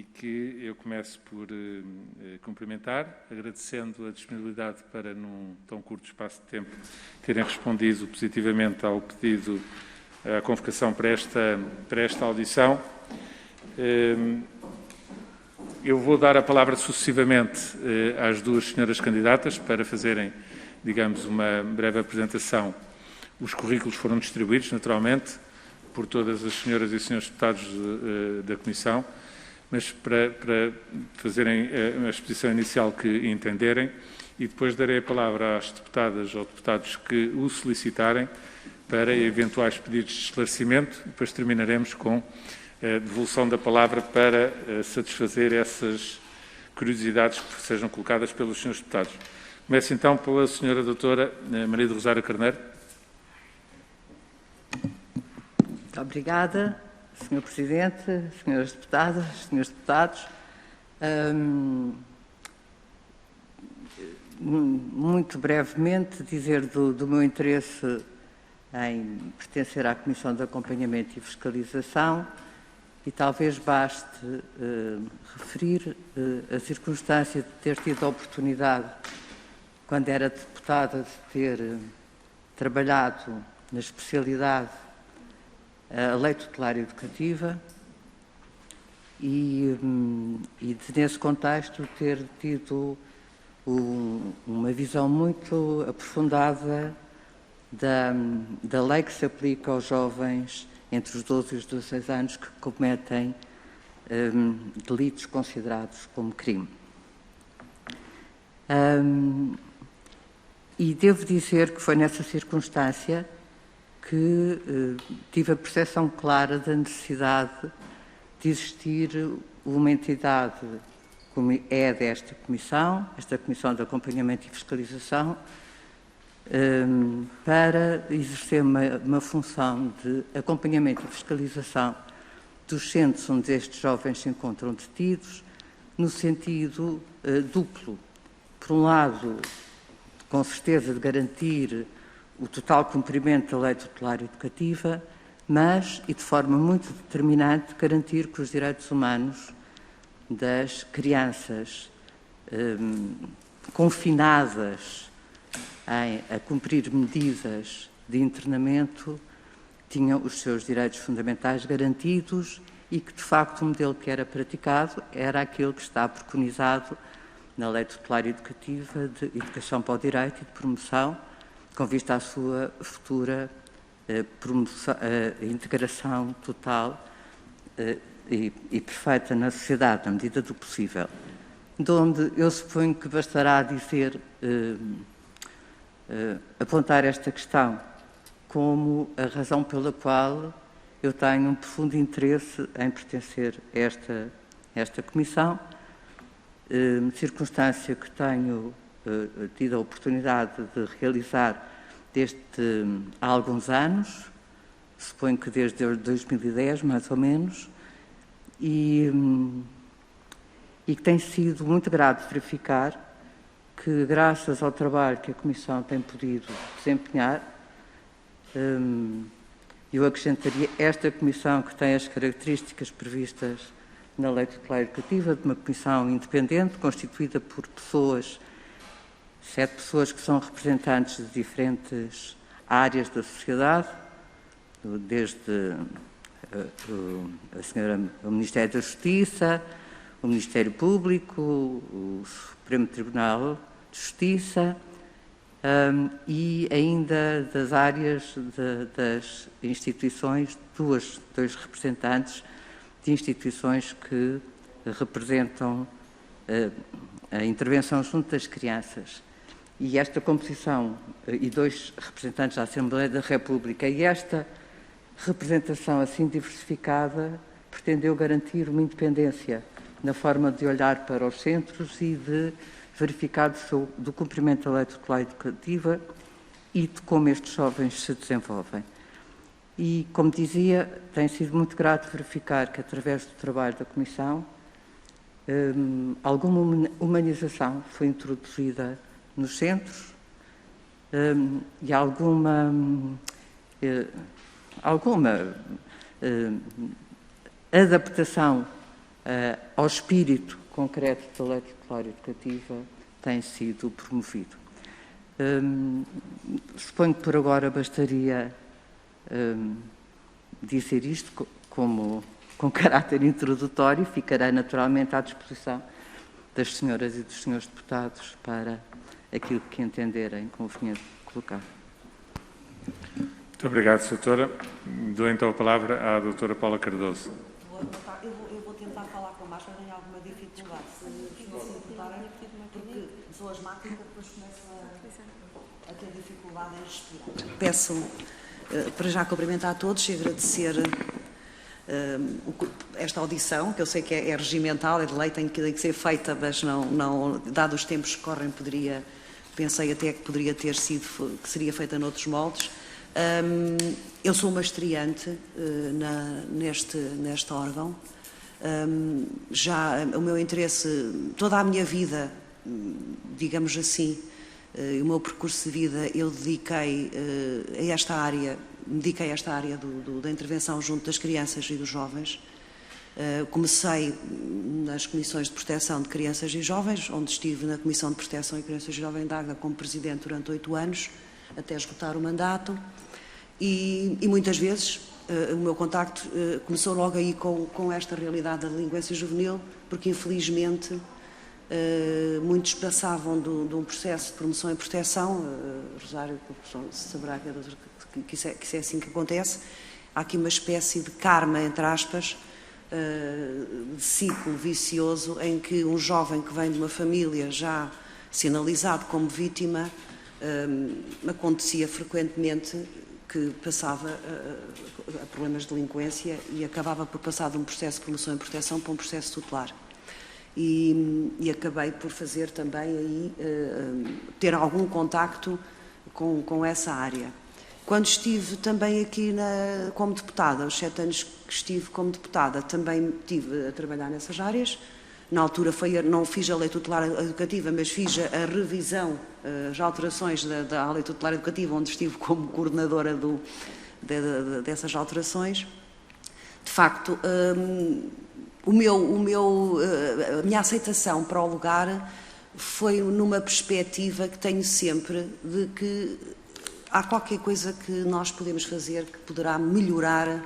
e que eu começo por cumprimentar, agradecendo a disponibilidade para, num tão curto espaço de tempo, terem respondido positivamente ao pedido, à convocação para esta audição. Eu vou dar a palavra sucessivamente às duas senhoras candidatas para fazerem, digamos, uma breve apresentação. Os currículos foram distribuídos, naturalmente, por todas as senhoras e senhores deputados da Comissão, mas para fazerem a exposição inicial que entenderem, e depois darei a palavra às deputadas ou deputados que o solicitarem para eventuais pedidos de esclarecimento, e depois terminaremos com a devolução da palavra para satisfazer essas curiosidades que sejam colocadas pelos senhores deputados. Começo então pela senhora doutora Maria do Rosário Carneiro. Muito obrigada, Sr. Presidente, senhoras deputadas, senhores deputados. Muito brevemente, dizer do meu interesse em pertencer à Comissão de Acompanhamento e Fiscalização, e talvez baste referir a circunstância de ter tido a oportunidade, quando era deputada, de ter trabalhado na especialidade a Lei Tutelar Educativa e nesse contexto, ter tido uma visão muito aprofundada da lei que se aplica aos jovens entre os 12 e os 16 anos que cometem delitos considerados como crime. E devo dizer que foi nessa circunstância que tive a percepção clara da necessidade de existir uma entidade como é desta Comissão, esta Comissão de Acompanhamento e Fiscalização, para exercer uma função de acompanhamento e fiscalização dos centros onde estes jovens se encontram detidos, no sentido duplo. Por um lado, com certeza, de garantir o total cumprimento da Lei Tutelar Educativa, mas, e de forma muito determinante, garantir que os direitos humanos das crianças confinadas a cumprir medidas de internamento tinham os seus direitos fundamentais garantidos e que, de facto, o modelo que era praticado era aquele que está preconizado na Lei Tutelar Educativa de Educação para o Direito e de Promoção, com vista à sua futura integração total e perfeita na sociedade, na medida do possível. De onde eu suponho que bastará dizer, apontar esta questão como a razão pela qual eu tenho um profundo interesse em pertencer a esta Comissão, circunstância que tenho tido a oportunidade de realizar há alguns anos, suponho que desde 2010, mais ou menos, e que tem sido muito grato verificar que, graças ao trabalho que a Comissão tem podido desempenhar, eu acrescentaria esta Comissão, que tem as características previstas na Lei Tutelar Educativa, de uma Comissão independente, constituída por 7 pessoas que são representantes de diferentes áreas da sociedade, desde o Ministério da Justiça, o Ministério Público, o Supremo Tribunal de Justiça e ainda das áreas das instituições, dois representantes de instituições que representam a intervenção junto das crianças. E esta composição, e 2 representantes da Assembleia da República, e esta representação assim diversificada pretendeu garantir uma independência na forma de olhar para os centros e de verificar do cumprimento da Lei Tutelar Educativa e de como estes jovens se desenvolvem. E, como dizia, tem sido muito grato verificar que, através do trabalho da Comissão, alguma humanização foi introduzida nos centros e alguma adaptação ao espírito concreto da Lei Tutelar Educativa tem sido promovido. Suponho que por agora bastaria dizer isto com caráter introdutório. Ficarei naturalmente à disposição das senhoras e dos senhores deputados para aquilo que entenderem conveniente colocar. Muito obrigado, doutora. Dou então a palavra à doutora Paula Cardoso. Eu vou tentar falar com mais, mas tenho alguma dificuldade. Se não se importarem, porque sou asmática, depois começo a ter dificuldade em respirar. Peço para já cumprimentar a todos e agradecer esta audição, que eu sei que é regimental, é de lei, tem que ser feita, mas não, dado os tempos que correm, pensei até que poderia ter sido, que seria feita noutros moldes. Eu sou uma estreante neste órgão. Já o meu interesse, toda a minha vida, digamos assim, o meu percurso de vida, eu dediquei a esta área, da intervenção junto das crianças e dos jovens. Comecei nas comissões de proteção de crianças e jovens, onde estive na Comissão de Proteção de Crianças e Jovens da Águeda como presidente durante 8 anos, até esgotar o mandato. E muitas vezes o meu contacto começou logo aí com esta realidade da delinquência juvenil, porque infelizmente muitos passavam de um processo de promoção e proteção. Rosário saberá que isso é assim que acontece. Há aqui uma espécie de karma, entre aspas, de ciclo vicioso, em que um jovem que vem de uma família já sinalizado como vítima, acontecia frequentemente que passava a problemas de delinquência e acabava por passar de um processo de promoção e proteção para um processo tutelar. E acabei por fazer também aí, ter algum contacto com essa área. Quando estive também aqui como deputada, os 7 anos que estive como deputada, também estive a trabalhar nessas áreas. Na altura não fiz a Lei Tutelar Educativa, mas fiz a revisão, as alterações da Lei Tutelar Educativa, onde estive como coordenadora dessas alterações. De facto, a minha aceitação para o lugar foi numa perspectiva que tenho sempre de que há qualquer coisa que nós podemos fazer que poderá melhorar.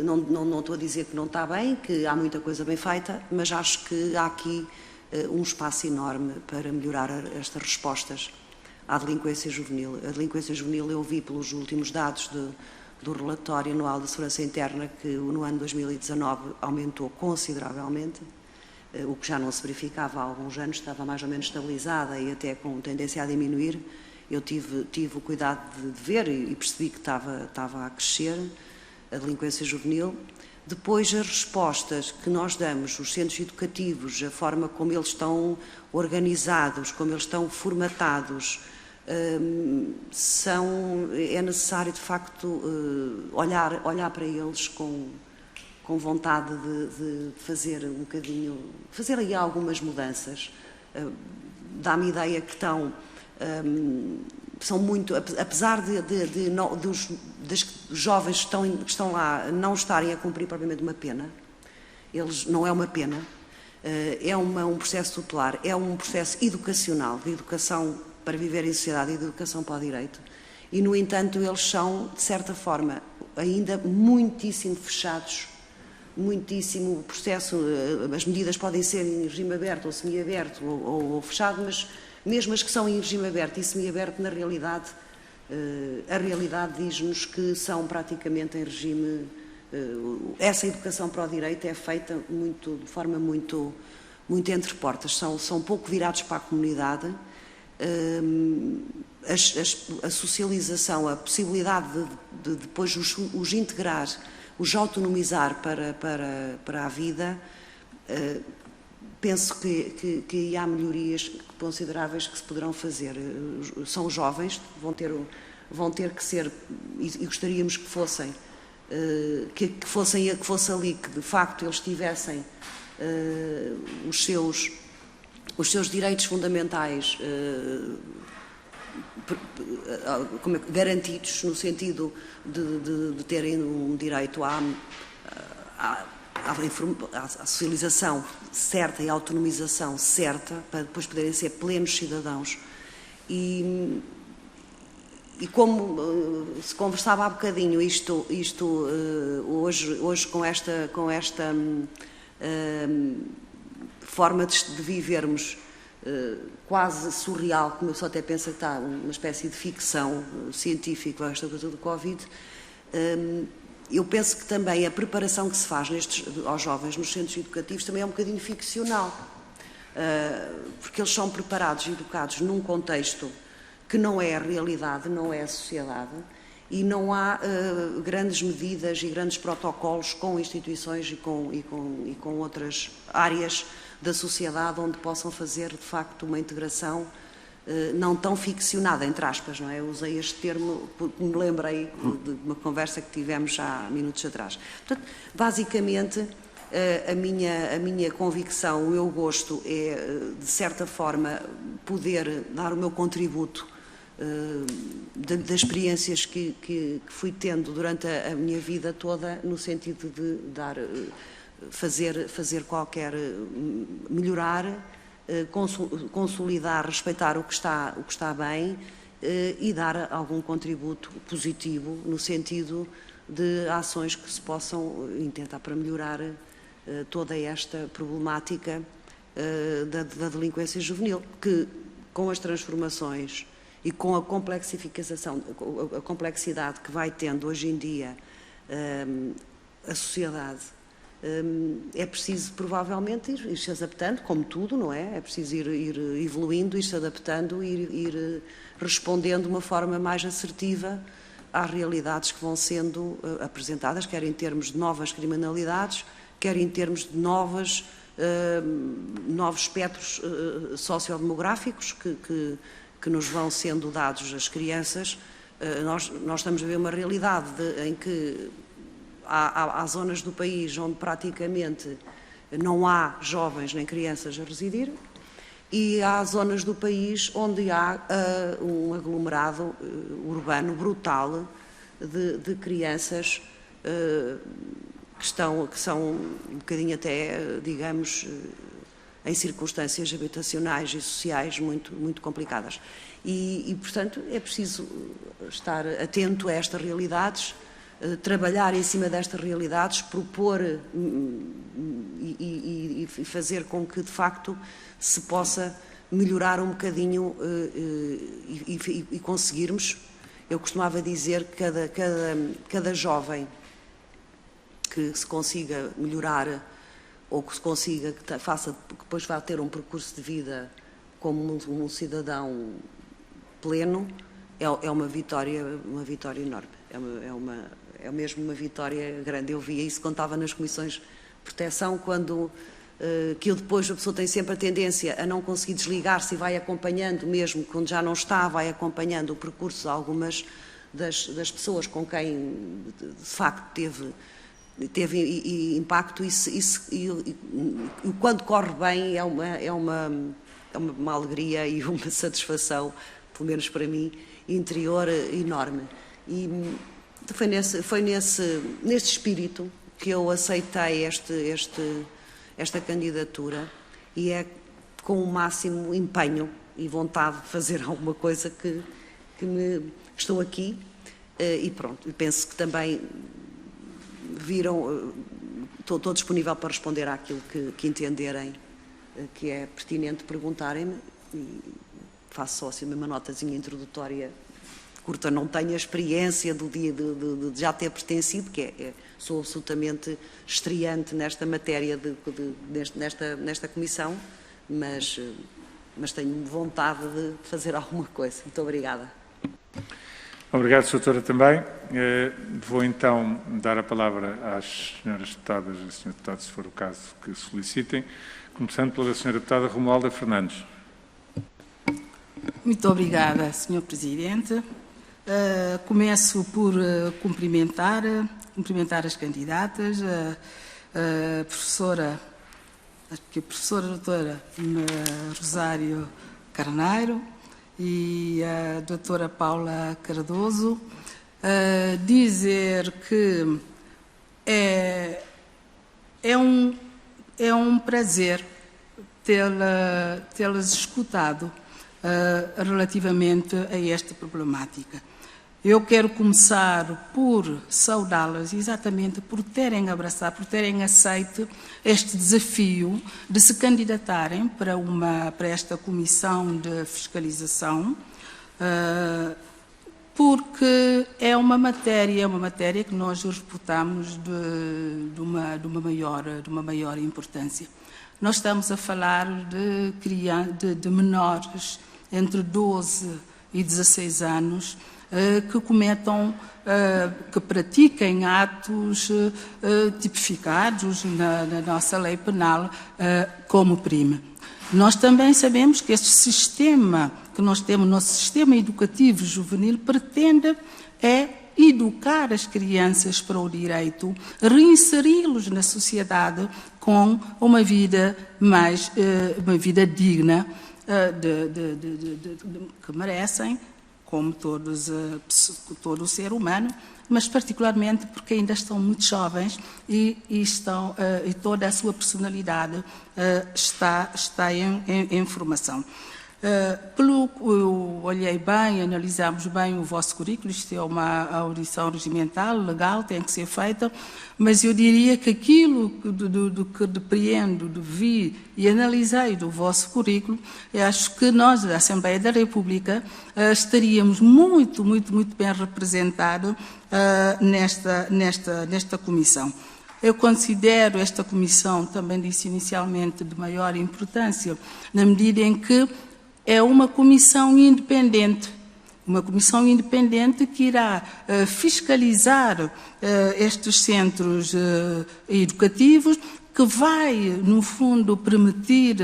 Não estou a dizer que não está bem, que há muita coisa bem feita, mas acho que há aqui um espaço enorme para melhorar estas respostas à delinquência juvenil. A delinquência juvenil, eu vi pelos últimos dados do relatório anual da Segurança Interna que no ano 2019 aumentou consideravelmente, o que já não se verificava há alguns anos, estava mais ou menos estabilizada e até com tendência a diminuir. Eu tive o cuidado de ver e percebi que estava a crescer a delinquência juvenil. Depois, as respostas que nós damos, os centros educativos, a forma como eles estão organizados, como eles estão formatados, é necessário, de facto, olhar para eles com vontade de fazer um bocadinho, fazer aí algumas mudanças. Dá-me ideia que são muito, apesar dos jovens que estão lá não estarem a cumprir propriamente uma pena, não é uma pena, é um processo tutelar, é um processo educacional, de educação para viver em sociedade e de educação para o direito, e no entanto eles são, de certa forma, ainda muitíssimo fechados, muitíssimo o processo, as medidas podem ser em regime aberto ou semiaberto ou fechado, mas mesmo as que são em regime aberto e semiaberto, na realidade, a realidade diz-nos que são praticamente em regime. Essa educação para o direito é feita de forma muito entre portas, são pouco virados para a comunidade. A socialização, a possibilidade de depois os integrar, os autonomizar para a vida. Penso que há melhorias consideráveis que se poderão fazer. São os jovens, vão ter que ser, e gostaríamos que fossem, que fosse ali, que de facto eles tivessem os seus direitos fundamentais garantidos, no sentido de terem um direito à à socialização certa e à autonomização certa, para depois poderem ser plenos cidadãos. E como se conversava há bocadinho, hoje com esta forma de vivermos quase surreal, como eu só até penso que está uma espécie de ficção científica, esta coisa do Covid, eu penso que também a preparação que se faz aos jovens nos centros educativos também é um bocadinho ficcional, porque eles são preparados e educados num contexto que não é a realidade, não é a sociedade, e não há grandes medidas e grandes protocolos com instituições e com outras áreas da sociedade onde possam fazer, de facto, uma integração não tão ficcionada, entre aspas, não é? Eu usei este termo porque me lembrei de uma conversa que tivemos há minutos atrás. Portanto, basicamente, a minha convicção, o meu gosto é, de certa forma, poder dar o meu contributo das experiências que fui tendo durante a minha vida toda, no sentido de fazer qualquer melhorar, consolidar, respeitar o que está bem e dar algum contributo positivo no sentido de ações que se possam intentar para melhorar toda esta problemática da delinquência juvenil, que com as transformações e com a complexificação, a complexidade que vai tendo hoje em dia a sociedade, é preciso provavelmente ir se adaptando, como tudo, não é? É preciso ir evoluindo, ir se adaptando, ir respondendo de uma forma mais assertiva às realidades que vão sendo apresentadas, quer em termos de novas criminalidades, quer em termos de novos espectros sociodemográficos que nos vão sendo dados às crianças. Nós estamos a ver uma realidade em que há zonas do país onde praticamente não há jovens nem crianças a residir, e há zonas do país onde há um aglomerado urbano brutal de crianças que são um bocadinho até, digamos, em circunstâncias habitacionais e sociais muito, muito complicadas. E, portanto, é preciso estar atento a estas realidades, trabalhar em cima destas realidades, propor e fazer com que, de facto, se possa melhorar um bocadinho e conseguirmos. Eu costumava dizer que cada jovem que se consiga melhorar ou que se consiga, que depois vá ter um percurso de vida como um cidadão pleno, é uma vitória enorme. É mesmo uma vitória grande. Eu via isso quando estava nas comissões de proteção, que depois a pessoa tem sempre a tendência a não conseguir desligar-se e vai acompanhando, mesmo quando já não está, vai acompanhando o percurso de algumas das pessoas com quem de facto teve impacto, e quando corre bem é uma alegria e uma satisfação, pelo menos para mim, interior enorme. E foi neste espírito que eu aceitei esta candidatura, e é com o máximo empenho e vontade de fazer alguma coisa que estou aqui, e pronto, penso que também viram, estou disponível para responder àquilo que entenderem que é pertinente perguntarem-me, e faço só assim uma notazinha introdutória curta. Não tenho a experiência de já ter pertencido, que sou absolutamente estreante nesta matéria, nesta comissão, mas tenho vontade de fazer alguma coisa. Muito obrigada. Obrigado, Sra. Doutora, também. Vou então dar a palavra às senhoras deputadas e senhores deputados, se for o caso, que solicitem, começando pela senhora deputada Romualda Fernandes. Muito obrigada, Sr. Presidente. Começo por cumprimentar as candidatas, a professora doutora Rosário Carneiro e a doutora Paula Cardoso, dizer que é um prazer tê-las escutado relativamente a esta problemática. Eu quero começar por saudá-las exatamente por terem abraçado, por terem aceito este desafio de se candidatarem para esta comissão de fiscalização, porque é uma matéria que nós reputamos de uma maior importância. Nós estamos a falar de menores entre 12 e 16 anos que pratiquem atos tipificados na nossa lei penal como crime. Nós também sabemos que este sistema que nós temos, nosso sistema educativo juvenil, pretende educar as crianças para o direito, reinseri-los na sociedade com uma vida digna que merecem, como todo o ser humano, mas particularmente porque ainda estão muito jovens e toda a sua personalidade está em formação. Eu olhei bem, analisámos bem o vosso currículo, isto é uma audição regimental, legal, tem que ser feita, mas eu diria que aquilo do que depreendo, vi e analisei do vosso currículo, eu acho que nós, da Assembleia da República, estaríamos muito bem representados nesta comissão. Eu considero esta comissão, também disse inicialmente, de maior importância, na medida em que é uma comissão independente que irá fiscalizar estes centros educativos, que vai, no fundo, permitir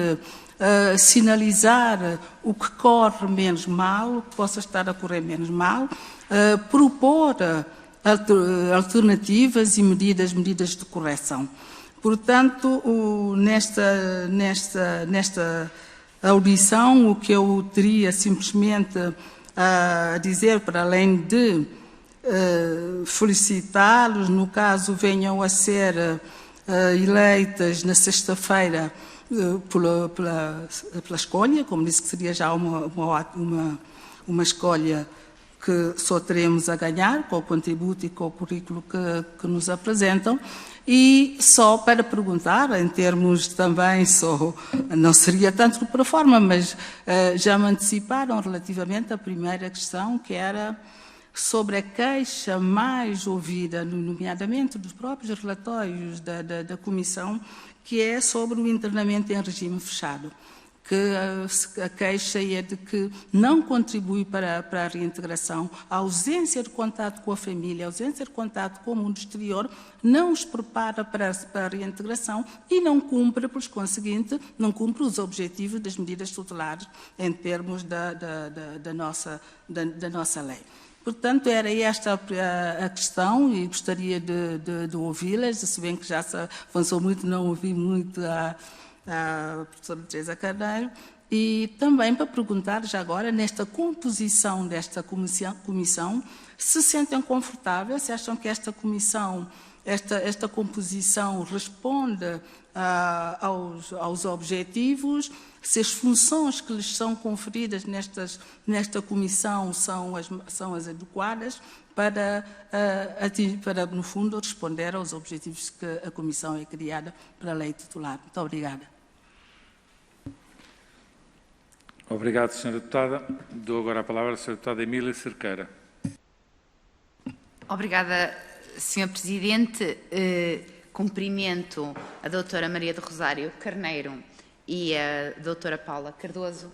sinalizar o que corre menos mal, o que possa estar a correr menos mal, propor alternativas e medidas de correção. Portanto, nesta audição, o que eu teria simplesmente a dizer, para além de felicitá-los, no caso venham a ser eleitas na sexta-feira pela escolha, como disse que seria já uma escolha que só teremos a ganhar com o contributo e com o currículo que nos apresentam. E só para perguntar, em termos também, não seria tanto para a forma, mas já me anteciparam relativamente à primeira questão, que era sobre a queixa mais ouvida, nomeadamente dos próprios relatórios da Comissão, que é sobre o internamento em regime fechado, que a queixa é de que não contribui para a reintegração, a ausência de contato com a família, a ausência de contato com o mundo exterior, não os prepara para a reintegração e não cumpre, por conseguinte, não cumpre os objetivos das medidas tutelares em termos da nossa lei. Portanto, era esta a questão e gostaria de ouvi-las, se bem que já se avançou muito, não ouvi muito a professora Teresa Carneiro, e também para perguntar já agora, nesta composição desta comissão, se sentem confortáveis, se acham que esta comissão, esta composição responde aos objetivos, se as funções que lhes são conferidas nesta comissão são as adequadas para, no fundo, responder aos objetivos que a comissão é criada para a lei titular. Muito obrigada. Obrigado, Sra. Deputada. Dou agora a palavra à Sra. Deputada Emília Cerqueira. Obrigada, Sr. Presidente. Cumprimento a doutora Maria do Rosário Carneiro e a doutora Paula Cardoso.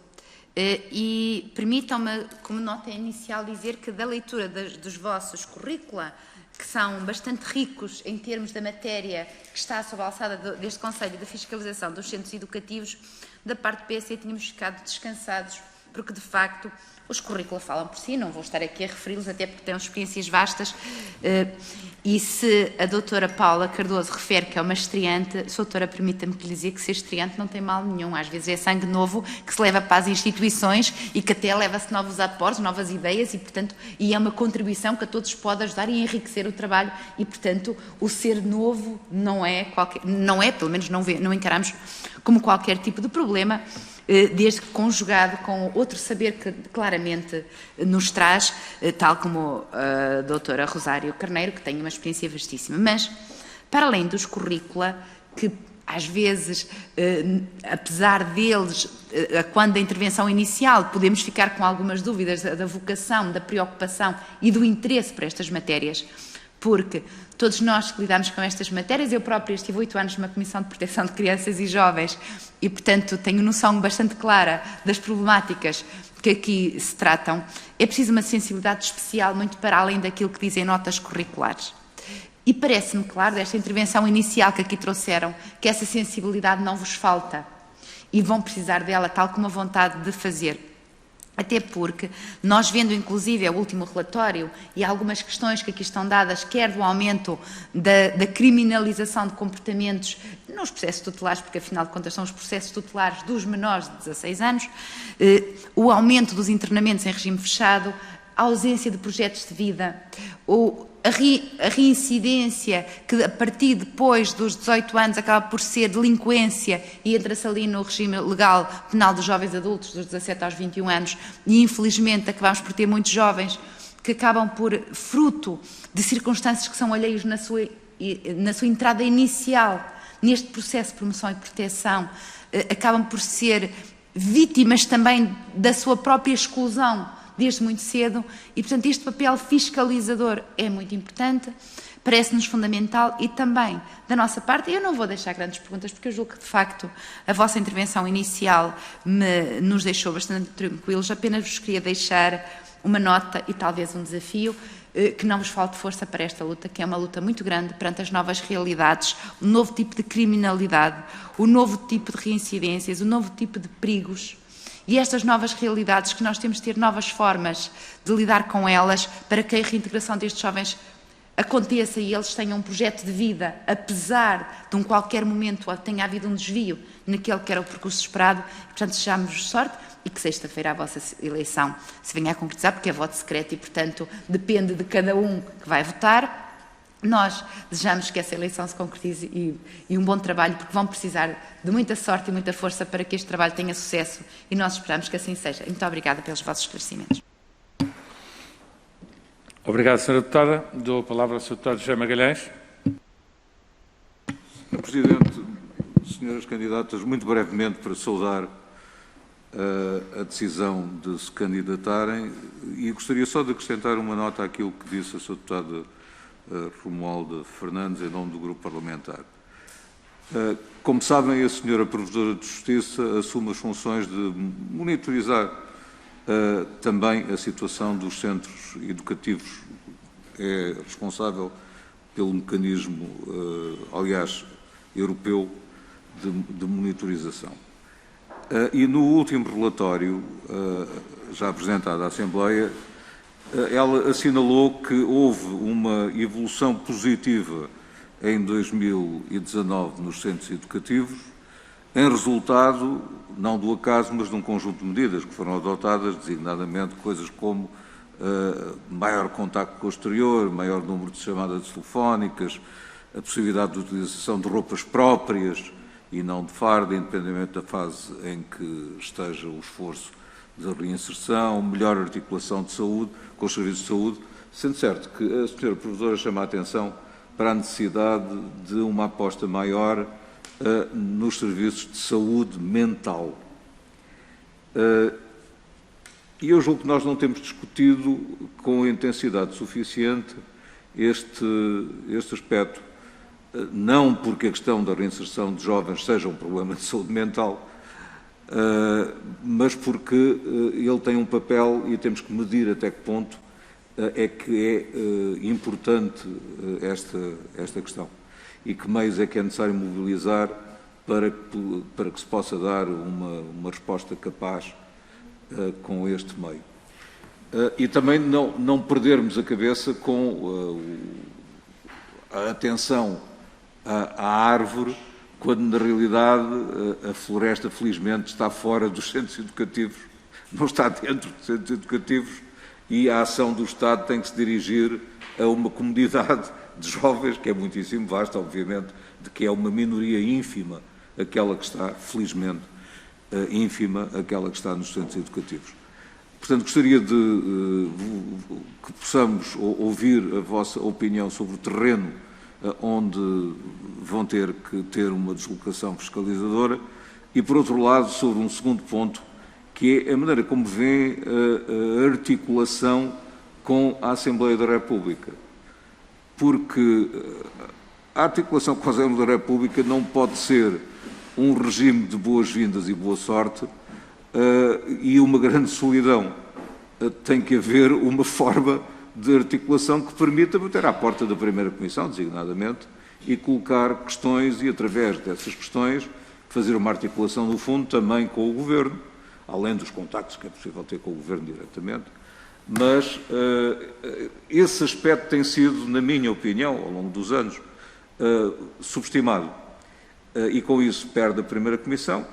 E permitam-me, como nota inicial, dizer que da leitura dos vossos currícula, que são bastante ricos em termos da matéria que está sob a alçada deste Conselho de Fiscalização dos Centros Educativos, da parte do PS tínhamos ficado descansados porque de facto os currículos falam por si, não vou estar aqui a referi-los, até porque têm experiências vastas, e se a doutora Paula Cardoso refere que é uma estreante, doutora, permita-me que lhe diga que ser estreante não tem mal nenhum, às vezes é sangue novo que se leva para as instituições e que até leva-se novos aportes, novas ideias e, portanto, e é uma contribuição que a todos pode ajudar e enriquecer o trabalho e, portanto, o ser novo não é, pelo menos não encaramos como qualquer tipo de problema, desde que conjugado com outro saber que claramente nos traz, tal como a doutora Rosário Carneiro, que tem uma experiência vastíssima. Mas, para além dos currícula, que às vezes, apesar deles, quando a intervenção inicial, podemos ficar com algumas dúvidas da vocação, da preocupação e do interesse por estas matérias, porque todos nós que lidamos com estas matérias, eu própria estive 8 anos numa Comissão de Proteção de Crianças e Jovens e, portanto, tenho noção bastante clara das problemáticas que aqui se tratam, é preciso uma sensibilidade especial muito para além daquilo que dizem notas curriculares. E parece-me claro, desta intervenção inicial que aqui trouxeram, que essa sensibilidade não vos falta e vão precisar dela, tal como a vontade de fazer. Até porque nós vendo inclusive o último relatório e algumas questões que aqui estão dadas, quer do aumento da criminalização de comportamentos nos processos tutelares, porque afinal de contas são os processos tutelares dos menores de 16 anos, o aumento dos internamentos em regime fechado, a ausência de projetos de vida, a reincidência, que a partir depois dos 18 anos acaba por ser delinquência e entra-se ali no regime legal penal dos jovens adultos, dos 17 aos 21 anos, e infelizmente acabamos por ter muitos jovens que acabam por, fruto de circunstâncias que são alheios na sua entrada inicial, neste processo de promoção e proteção, acabam por ser vítimas também da sua própria exclusão, desde muito cedo, e portanto este papel fiscalizador é muito importante, parece-nos fundamental e também, da nossa parte, eu não vou deixar grandes perguntas, porque eu julgo que de facto a vossa intervenção inicial nos deixou bastante tranquilos, apenas vos queria deixar uma nota e talvez um desafio, que não vos falte força para esta luta, que é uma luta muito grande perante as novas realidades, o novo tipo de criminalidade, o novo tipo de reincidências, o novo tipo de perigos, e estas novas realidades que nós temos de ter novas formas de lidar com elas para que a reintegração destes jovens aconteça e eles tenham um projeto de vida, apesar de qualquer momento tenha havido um desvio naquele que era o percurso esperado. Portanto, desejamos sorte e que sexta-feira a vossa eleição se venha a concretizar, porque é voto secreto e, portanto, depende de cada um que vai votar. Nós desejamos que essa eleição se concretize e um bom trabalho, porque vão precisar de muita sorte e muita força para que este trabalho tenha sucesso e nós esperamos que assim seja. Muito obrigada pelos vossos esclarecimentos. Obrigado, Sra. Deputada. Dou a palavra ao Sr. Deputado José Magalhães. Sr. Presidente, senhoras candidatas, muito brevemente para saudar a decisão de se candidatarem e gostaria só de acrescentar uma nota àquilo que disse a Sra. Deputada Romualda Fernandes, em nome do Grupo Parlamentar. Como sabem, a Sra. Provedora de Justiça assume as funções de monitorizar também a situação dos centros educativos. É responsável pelo mecanismo, aliás, europeu de monitorização. E no último relatório, já apresentado à Assembleia, ela assinalou que houve uma evolução positiva em 2019 nos centros educativos, em resultado, não do acaso, mas de um conjunto de medidas que foram adotadas, designadamente coisas como maior contacto com o exterior, maior número de chamadas telefónicas, a possibilidade de utilização de roupas próprias e não de farda, independentemente da fase em que esteja o esforço de reinserção, melhor articulação de saúde com os serviços de saúde, sendo certo que a Sra. Provedora chama a atenção para a necessidade de uma aposta maior nos serviços de saúde mental. E eu julgo que nós não temos discutido com intensidade suficiente este aspecto, não porque a questão da reinserção de jovens seja um problema de saúde mental, mas porque ele tem um papel e temos que medir até que ponto é que é importante esta questão e que meios é que é necessário mobilizar para que se possa dar uma resposta capaz com este meio. E também não perdermos a cabeça com a atenção à árvore, quando na realidade a floresta felizmente está fora dos centros educativos, não está dentro dos centros educativos, e a ação do Estado tem que se dirigir a uma comunidade de jovens, que é muitíssimo vasta, obviamente, de que é uma minoria ínfima aquela que está, felizmente, ínfima aquela que está nos centros educativos. Portanto, gostaria de que possamos ouvir a vossa opinião sobre o terreno onde vão ter que ter uma deslocação fiscalizadora e, por outro lado, sobre um segundo ponto, que é a maneira como vê a articulação com a Assembleia da República. Porque a articulação com a Assembleia da República não pode ser um regime de boas-vindas e boa sorte e uma grande solidão. Tem que haver uma forma de articulação que permita bater à porta da primeira comissão, designadamente, e colocar questões e, através dessas questões, fazer uma articulação, no fundo, também com o Governo, além dos contactos que é possível ter com o Governo diretamente. Mas esse aspecto tem sido, na minha opinião, ao longo dos anos, subestimado. E com isso perde a primeira comissão,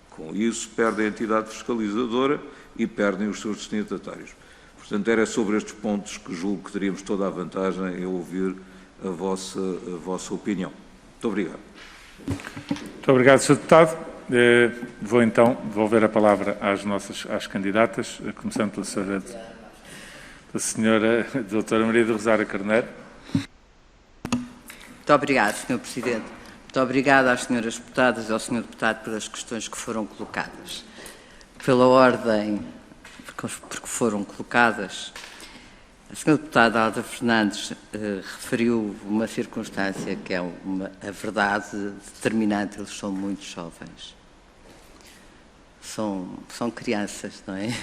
com isso perde a entidade fiscalizadora e perdem os seus destinatários. Portanto, era sobre estes pontos que julgo que teríamos toda a vantagem em ouvir a vossa opinião. Muito obrigado. Muito obrigado, Sr. Deputado. Vou então devolver a palavra às candidatas, começando pela senhora doutora Maria do Rosário Carneiro. Muito obrigado, Sr. Presidente. Muito obrigada às senhoras deputadas e ao Sr. Deputado pelas questões que foram colocadas. Pela ordem porque foram colocadas, a Sra. Deputada Alda Fernandes referiu uma circunstância que é a verdade determinante: eles são muito jovens. São crianças, não é?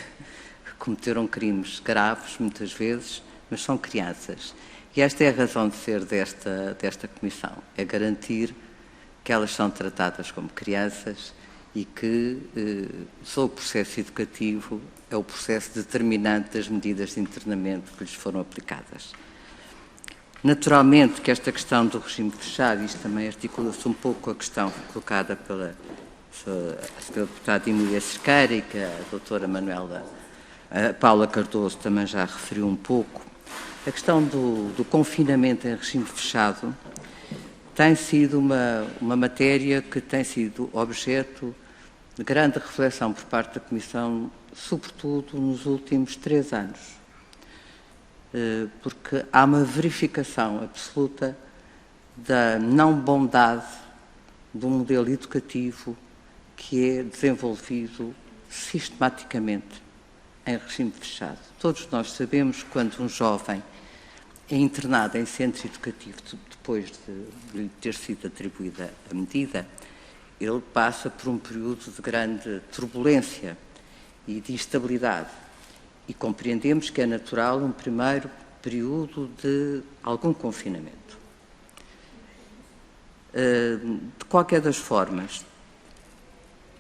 Cometeram crimes graves, muitas vezes, mas são crianças. E esta é a razão de ser desta comissão, é garantir que elas são tratadas como crianças e que só o processo educativo é o processo determinante das medidas de internamento que lhes foram aplicadas. Naturalmente que esta questão do regime fechado, isto também articula-se um pouco com a questão colocada pela Sra. Deputada Emília Cerqueira e que a doutora Paula Cardoso também já referiu um pouco. A questão do confinamento em regime fechado tem sido uma matéria que tem sido objeto de grande reflexão por parte da Comissão, sobretudo nos últimos 3 anos, porque há uma verificação absoluta da não bondade do modelo educativo que é desenvolvido sistematicamente em regime fechado. Todos nós sabemos que quando um jovem é internado em centro educativo depois de lhe ter sido atribuída a medida, ele passa por um período de grande turbulência e de instabilidade. E compreendemos que é natural um primeiro período de algum confinamento. De qualquer das formas,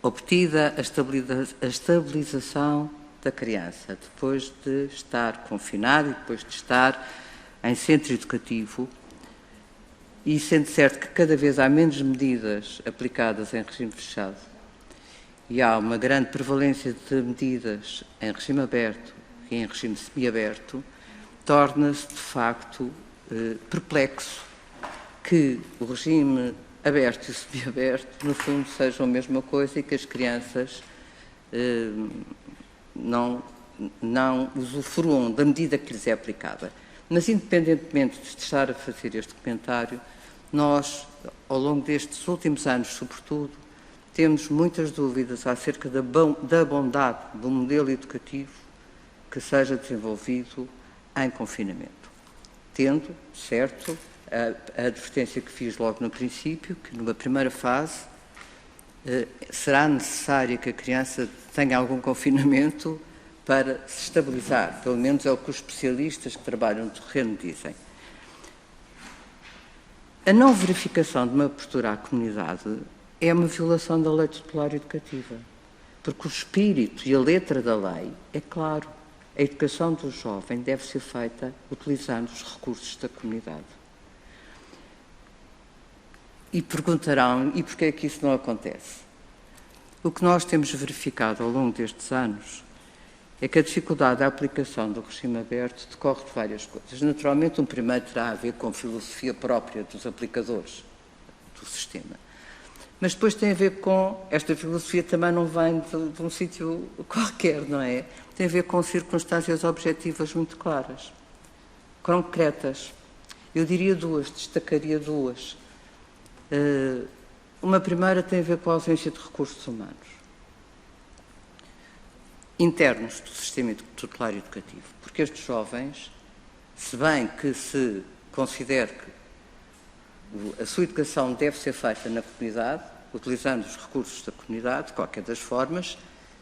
obtida a estabilização da criança, depois de estar confinado e depois de estar em centro educativo, e sendo certo que cada vez há menos medidas aplicadas em regime fechado e há uma grande prevalência de medidas em regime aberto e em regime semiaberto, torna-se de facto perplexo que o regime aberto e o semiaberto, no fundo, sejam a mesma coisa e que as crianças não usufruam da medida que lhes é aplicada. Mas, independentemente de estar a fazer este comentário, nós, ao longo destes últimos anos, sobretudo, temos muitas dúvidas acerca da bondade do modelo educativo que seja desenvolvido em confinamento. Tendo, certo, a advertência que fiz logo no princípio, que numa primeira fase será necessário que a criança tenha algum confinamento para se estabilizar, pelo menos é o que os especialistas que trabalham no terreno dizem. A não verificação de uma abertura à comunidade é uma violação da lei tutelar educativa, porque o espírito e a letra da lei é claro. A educação do jovem deve ser feita utilizando os recursos da comunidade. E perguntarão, e porquê é que isso não acontece? O que nós temos verificado ao longo destes anos é que a dificuldade da aplicação do regime aberto decorre de várias coisas. Naturalmente, um primeiro terá a ver com a filosofia própria dos aplicadores do sistema. Mas depois tem a ver com... Esta filosofia também não vem de um sítio qualquer, não é? Tem a ver com circunstâncias objetivas muito claras, concretas. Eu diria duas, destacaria duas. Uma primeira tem a ver com a ausência de recursos humanos internos do sistema tutelar educativo, porque estes jovens, se bem que se considere que a sua educação deve ser feita na comunidade, utilizando os recursos da comunidade, de qualquer das formas,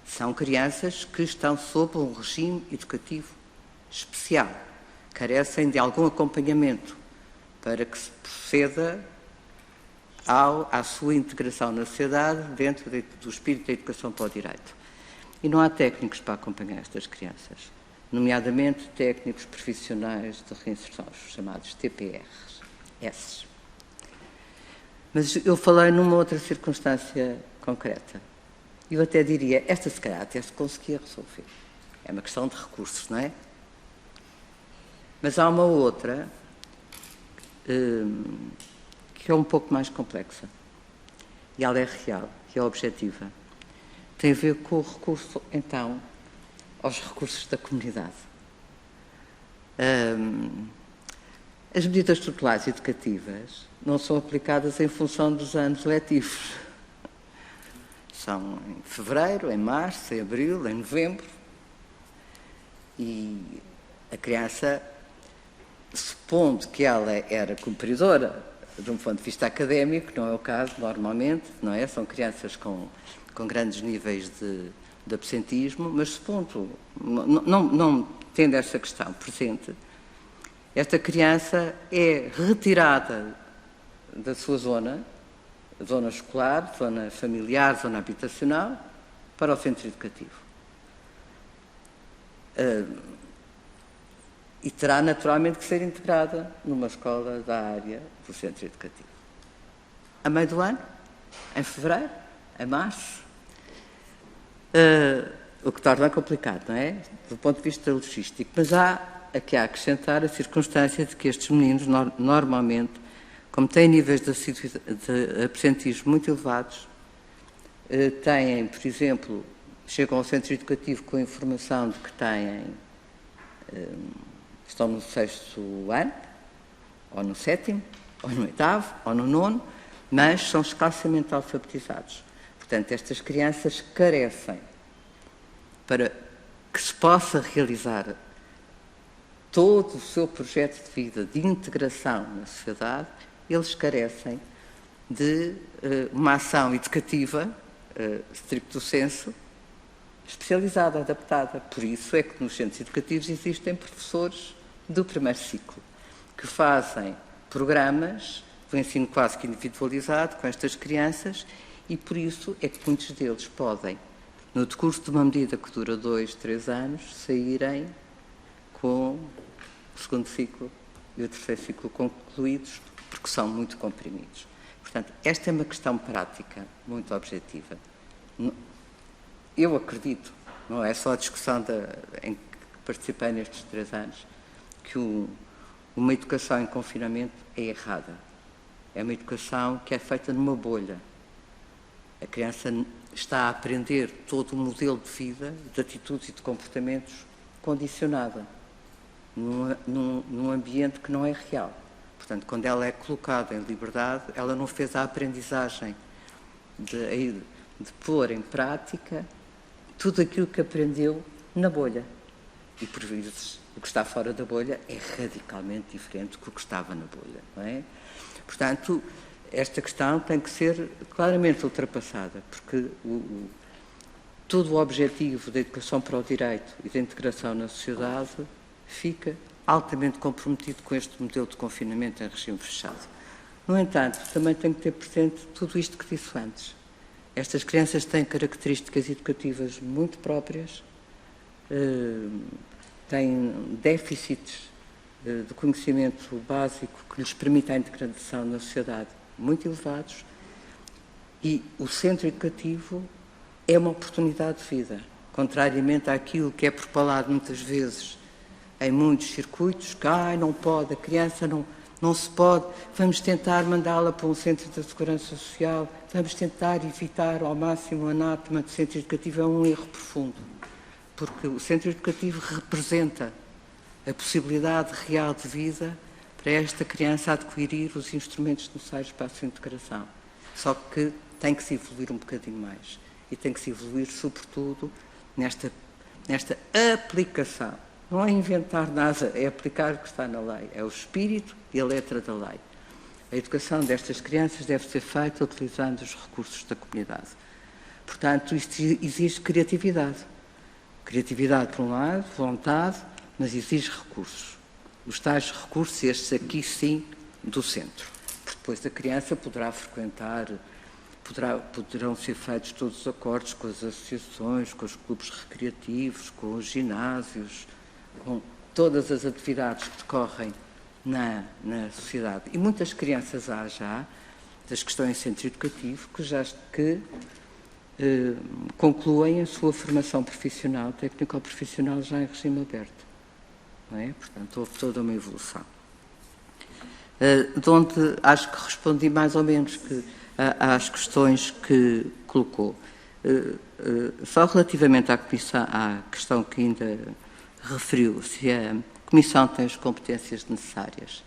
são crianças que estão sob um regime educativo especial, carecem de algum acompanhamento para que se proceda à sua integração na sociedade dentro do espírito da educação para o direito. E não há técnicos para acompanhar estas crianças, nomeadamente técnicos profissionais de reinserção, os chamados TPRs. Mas eu falei numa outra circunstância concreta. Eu até diria, esta se calhar até se conseguia resolver. É uma questão de recursos, não é? Mas há uma outra que é um pouco mais complexa. E ela é real, que é objetiva. Tem a ver com o recurso, então, aos recursos da comunidade. As medidas tutelares educativas não são aplicadas em função dos anos letivos. São em fevereiro, em março, em abril, em novembro. E a criança, supondo que ela era cumpridora de um ponto de vista académico, não é o caso normalmente, não é? São crianças com grandes níveis de absentismo, mas supondo, não tendo essa questão presente, esta criança é retirada da sua zona escolar, zona familiar, zona habitacional, para o centro educativo. E terá naturalmente que ser integrada numa escola da área do centro educativo. A meio do ano, em fevereiro, em março, o que torna complicado, não é? Do ponto de vista logístico. Mas há aqui a acrescentar a circunstância de que estes meninos, normalmente, como têm níveis de absentismo muito elevados, têm, por exemplo, chegam ao centro educativo com a informação de que estão no 6º ano, ou no 7º, ou no 8º, ou no 9º, mas são escassamente alfabetizados. Portanto, estas crianças carecem, para que se possa realizar todo o seu projeto de vida, de integração na sociedade, eles carecem de uma ação educativa, stricto sensu, especializada, adaptada. Por isso é que nos centros educativos existem professores do primeiro ciclo, que fazem programas de ensino quase que individualizado com estas crianças, e por isso é que muitos deles podem, no decurso de uma medida que dura 2, 3 anos, saírem com o segundo ciclo e o terceiro ciclo concluídos, porque são muito comprimidos. Portanto, esta é uma questão prática, muito objetiva. Eu acredito, não é só a discussão em que participei nestes 3 anos, que uma educação em confinamento é errada. É uma educação que é feita numa bolha. A criança está a aprender todo o modelo de vida, de atitudes e de comportamentos condicionada, num ambiente que não é real. Portanto, quando ela é colocada em liberdade, ela não fez a aprendizagem de pôr em prática tudo aquilo que aprendeu na bolha. E, por vezes, o que está fora da bolha é radicalmente diferente do que estava na bolha, não é? Portanto, esta questão tem que ser claramente ultrapassada, porque todo o objetivo da educação para o direito e da integração na sociedade fica altamente comprometido com este modelo de confinamento em regime fechado. No entanto, também tem que ter presente tudo isto que disse antes. Estas crianças têm características educativas muito próprias, têm déficits de conhecimento básico que lhes permite a integração na sociedade muito elevados, e o centro educativo é uma oportunidade de vida, contrariamente àquilo que é propalado muitas vezes em muitos circuitos, que não pode, a criança não se pode, vamos tentar mandá-la para um centro de segurança social, vamos tentar evitar ao máximo o anátema do centro educativo. É um erro profundo, porque o centro educativo representa a possibilidade real de vida para esta criança adquirir os instrumentos necessários para a sua integração. Só que tem que se evoluir um bocadinho mais, e tem que se evoluir sobretudo nesta aplicação. Não é inventar nada, é aplicar o que está na lei. É o espírito e a letra da lei. A educação destas crianças deve ser feita utilizando os recursos da comunidade. Portanto, isto exige criatividade. Criatividade, por um lado, vontade, mas exige recursos. Os tais recursos, estes aqui sim, do centro. Porque depois a criança poderá frequentar, poderão ser feitos todos os acordos com as associações, com os clubes recreativos, com os ginásios, com todas as atividades que decorrem na sociedade. E muitas crianças há já, das que estão em centro educativo, que concluem a sua formação profissional, técnico-profissional, já em regime aberto. Não é? Portanto, houve toda uma evolução. De onde acho que respondi mais ou menos às questões que colocou. Só relativamente à questão que ainda referiu, se a Comissão tem as competências necessárias.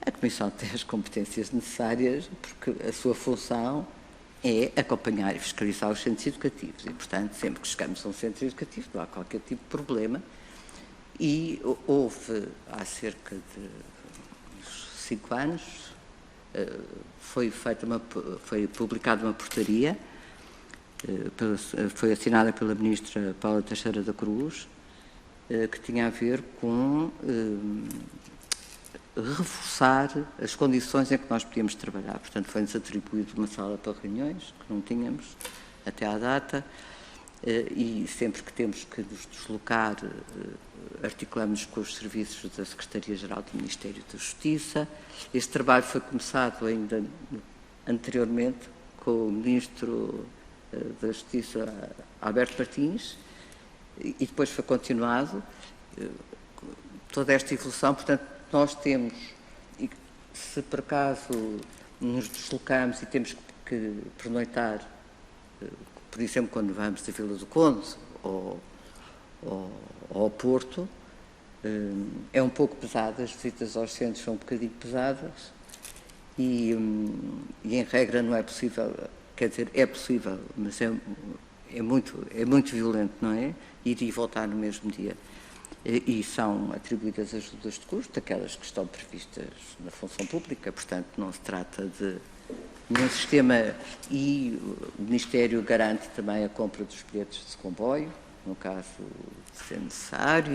A Comissão tem as competências necessárias porque a sua função é acompanhar e fiscalizar os centros educativos. E, portanto, sempre que chegamos a um centro educativo não há qualquer tipo de problema. E houve, há cerca de 5 anos, foi publicada uma portaria, foi assinada pela Ministra Paula Teixeira da Cruz, que tinha a ver com reforçar as condições em que nós podíamos trabalhar. Portanto, foi-nos atribuído uma sala para reuniões, que não tínhamos até à data, e sempre que temos que nos deslocar, articulamos com os serviços da Secretaria-Geral do Ministério da Justiça. Este trabalho foi começado ainda anteriormente com o Ministro da Justiça, Alberto Martins, e depois foi continuado toda esta evolução. Portanto, nós temos, se por acaso nos deslocamos e temos que pernoitar, por exemplo, quando vamos da Vila do Conde ou ao Porto, é um pouco pesado, as visitas aos centros são um bocadinho pesadas e em regra não é possível, quer dizer, é possível, mas é muito violento, não é? Ir e voltar no mesmo dia. E são atribuídas ajudas de custo, aquelas que estão previstas na função pública, portanto não se trata de nenhum sistema, e o Ministério garante também a compra dos bilhetes de comboio, no caso de ser necessário,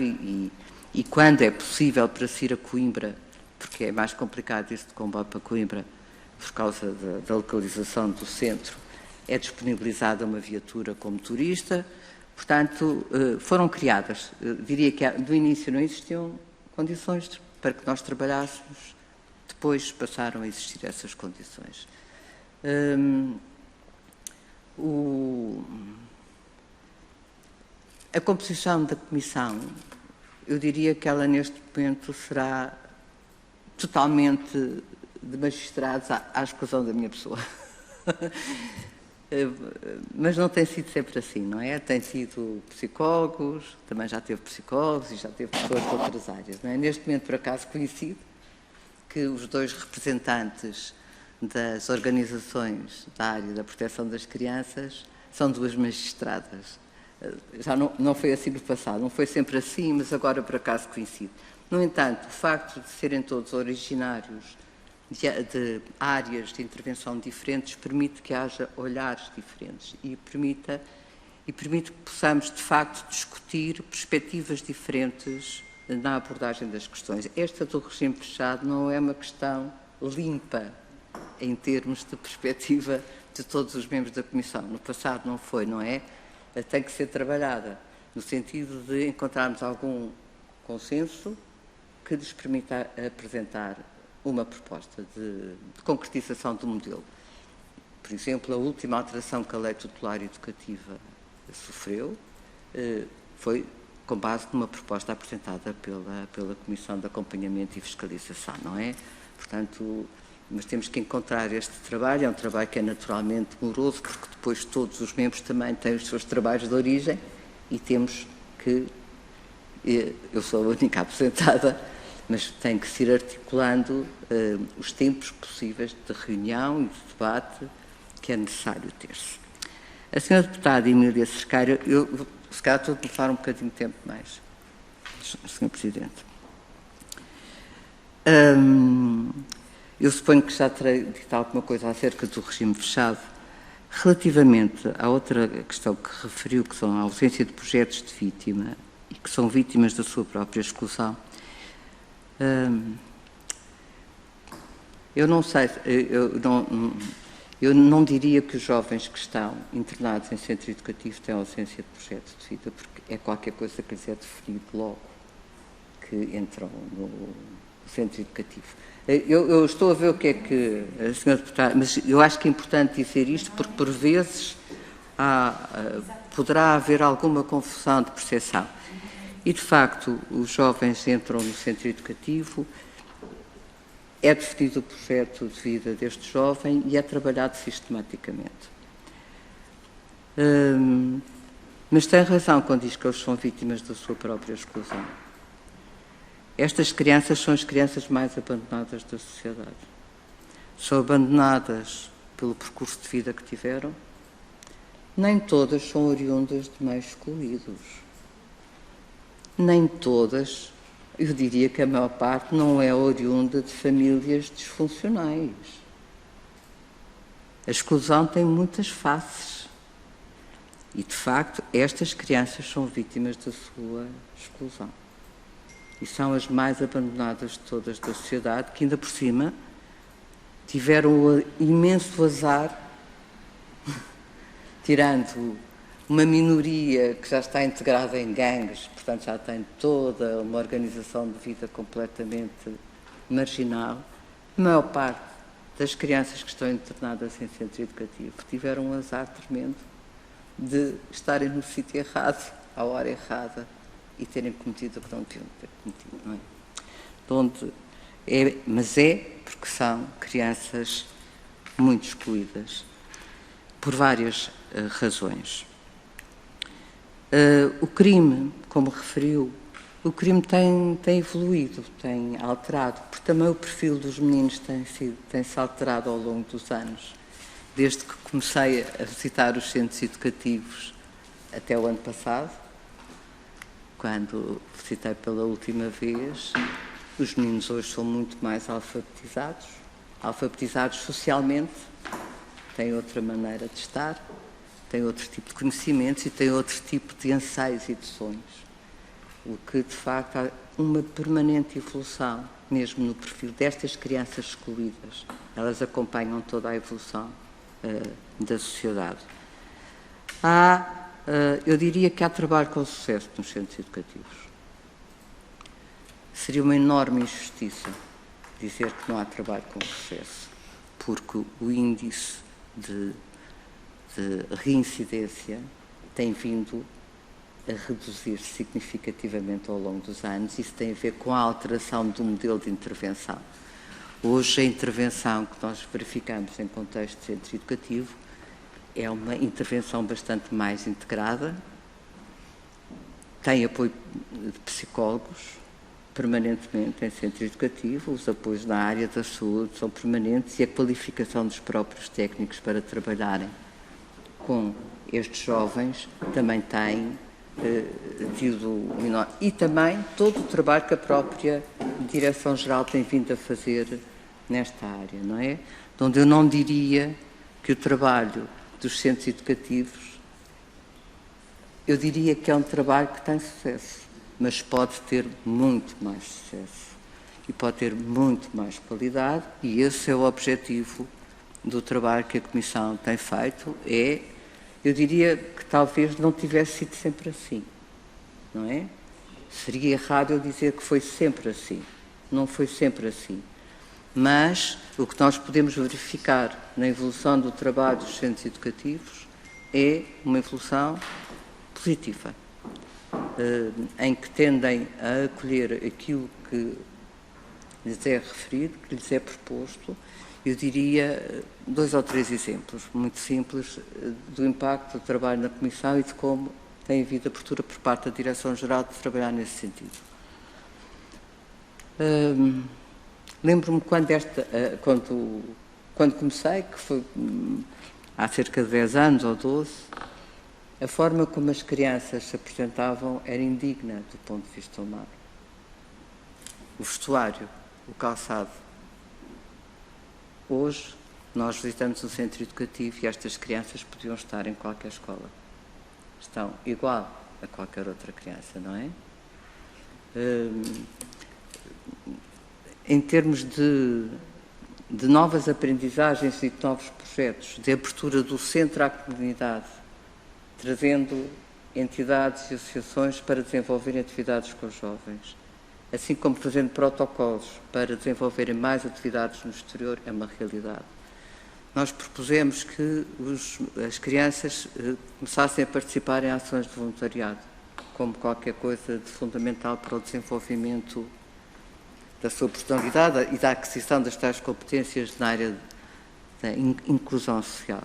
e quando é possível para se ir a Coimbra, porque é mais complicado isso de comboio para Coimbra, por causa da localização do centro, é disponibilizada uma viatura como turista. Portanto, foram criadas, diria que do início não existiam condições para que nós trabalhássemos, depois passaram a existir essas condições. A composição da Comissão, eu diria que ela neste momento será totalmente de magistrados à exclusão da minha pessoa. Mas não tem sido sempre assim, não é? Tem sido psicólogos, também já teve psicólogos e já teve pessoas de outras áreas, não é? Neste momento, por acaso, coincide que os dois representantes das organizações da área da proteção das crianças são duas magistradas. Já não foi assim no passado, não foi sempre assim, mas agora, por acaso, coincide. No entanto, o facto de serem todos originários de áreas de intervenção diferentes permite que haja olhares diferentes e permite que possamos, de facto, discutir perspectivas diferentes na abordagem das questões. Esta do regime fechado não é uma questão limpa em termos de perspectiva de todos os membros da Comissão. No passado não foi, não é? Tem que ser trabalhada no sentido de encontrarmos algum consenso que nos permita apresentar uma proposta de concretização do modelo. Por exemplo, a última alteração que a Lei Tutelar Educativa sofreu foi com base numa proposta apresentada pela Comissão de Acompanhamento e Fiscalização, não é? Portanto, mas temos que encontrar este trabalho, é um trabalho que é naturalmente moroso, porque depois todos os membros também têm os seus trabalhos de origem e temos que, eu sou a única apresentada, mas tem que se ir articulando os tempos possíveis de reunião e de debate que é necessário ter-se. A senhora deputada Emília Cerqueira, eu se calhar estou a passar um bocadinho de tempo mais, Sr. Presidente. Eu suponho que já terei dito alguma coisa acerca do regime fechado. Relativamente à outra questão que referiu, que são a ausência de projetos de vítima e que são vítimas da sua própria exclusão, eu não sei, eu não diria que os jovens que estão internados em centro educativo têm ausência de projeto de vida, porque é qualquer coisa que lhes é definido logo que entram no centro educativo. Eu estou a ver o que é que a senhora deputada, mas eu acho que é importante dizer isto, porque por vezes poderá haver alguma confusão de percepção. E, de facto, os jovens entram no centro educativo, é definido o projeto de vida deste jovem e é trabalhado sistematicamente. Mas tem razão quando diz que eles são vítimas da sua própria exclusão. Estas crianças são as crianças mais abandonadas da sociedade. São abandonadas pelo percurso de vida que tiveram. Nem todas são oriundas de meios excluídos. Nem todas, eu diria que a maior parte, não é oriunda de famílias disfuncionais. A exclusão tem muitas faces. E, de facto, estas crianças são vítimas da sua exclusão. E são as mais abandonadas de todas da sociedade, que ainda por cima tiveram o imenso azar, tirando uma minoria que já está integrada em gangues, portanto já tem toda uma organização de vida completamente marginal. A maior parte das crianças que estão internadas em centro educativo tiveram um azar tremendo de estarem no sítio errado, à hora errada, e terem cometido o que não deviam ter cometido, não é? Mas é porque são crianças muito excluídas, por várias razões. O crime, como referiu, o crime tem evoluído, tem alterado, porque também o perfil dos meninos tem-se alterado ao longo dos anos. Desde que comecei a visitar os centros educativos até o ano passado, quando visitei pela última vez, os meninos hoje são muito mais alfabetizados socialmente, têm outra maneira de estar, têm outro tipo de conhecimentos e têm outro tipo de anseios e de sonhos. O que, de facto, há uma permanente evolução, mesmo no perfil destas crianças excluídas. Elas acompanham toda a evolução da sociedade. Eu diria que há trabalho com sucesso nos centros educativos. Seria uma enorme injustiça dizer que não há trabalho com sucesso, porque o índice de reincidência tem vindo a reduzir significativamente ao longo dos anos. Isso tem a ver com a alteração do modelo de intervenção. Hoje, a intervenção que nós verificamos em contexto de centro educativo é uma intervenção bastante mais integrada, tem apoio de psicólogos permanentemente em centro educativo, os apoios na área da saúde são permanentes e a qualificação dos próprios técnicos para trabalharem com estes jovens também tem tido menor. E também todo o trabalho que a própria Direção-Geral tem vindo a fazer nesta área, não é? Onde eu não diria que o trabalho dos centros educativos, eu diria que é um trabalho que tem sucesso, mas pode ter muito mais sucesso e pode ter muito mais qualidade, e esse é o objetivo do trabalho que a Comissão tem feito é, eu diria que talvez não tivesse sido sempre assim, não é? Seria errado eu dizer que foi sempre assim. Não foi sempre assim. Mas o que nós podemos verificar na evolução do trabalho dos centros educativos é uma evolução positiva, em que tendem a acolher aquilo que lhes é referido, que lhes é proposto. Eu diria 2 ou 3 exemplos muito simples do impacto do trabalho na Comissão e de como tem havido abertura por parte da Direção-Geral de trabalhar nesse sentido. Lembro-me quando comecei, que foi há cerca de 10 anos ou 12, a forma como as crianças se apresentavam era indigna do ponto de vista humano. O vestuário, o calçado. Hoje, nós visitamos um centro educativo e estas crianças podiam estar em qualquer escola. Estão igual a qualquer outra criança, não é? Em termos de novas aprendizagens e de novos projetos, de abertura do centro à comunidade, trazendo entidades e associações para desenvolverem atividades com os jovens, assim como fazendo protocolos para desenvolverem mais atividades no exterior, é uma realidade. Nós propusemos que as crianças começassem a participar em ações de voluntariado, como qualquer coisa de fundamental para o desenvolvimento da sua personalidade e da aquisição das tais competências na área da inclusão social.